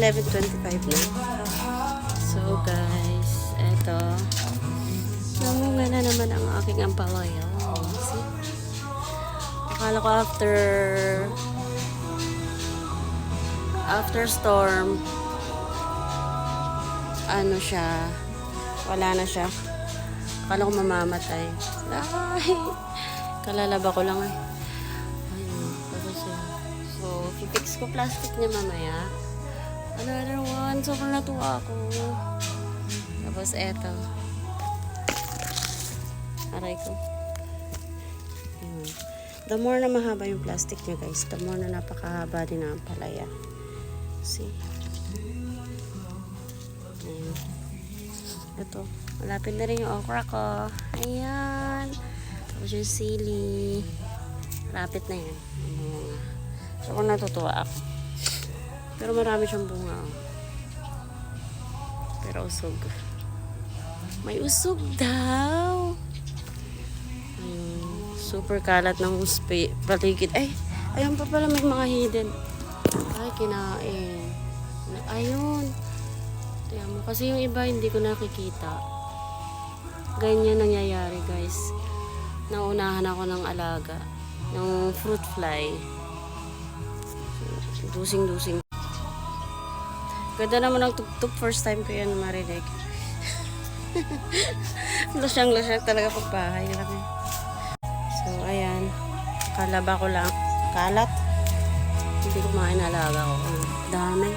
11:25 na. So guys, eto. Namunga na naman ang aking ampalaya. See? Akala ko after storm, ano siya, wala na siya. Akala ko mamamatay. Ay, kalalaba ko lang eh. Ayun, so, fix ko plastic niya mamaya. Another one, sobrang natuwa ako. Tapos eto. Aray ko. Ayun. The more na mahaba yung plastic niya guys, the more na napakahaba din ang palaya. See? Ayun. Ito. Malapit na rin yung okra ko. Ayan. Tapos yung sili. Malapit na yan. So, kung natutuwa ako. Pero marami siyang bunga. Oh. Pero usog. May usog daw. Super kalat ng paligid. Ay, ayun pa pala may mga hidden. Ay, kinain. Ayun. Tiyan mo. Kasi yung iba hindi ko nakikita. Ganyan nangyayari guys. Naunahan ako ng alaga. Ng fruit fly. Dusing-dusing. Ganda naman ng tugtog. First time ko yan marinig. Lusyang-lusyang talaga pagbahay. So, ayan. Kalaba ko lang. Kalat. Hindi ko makinalaga ko. Dami.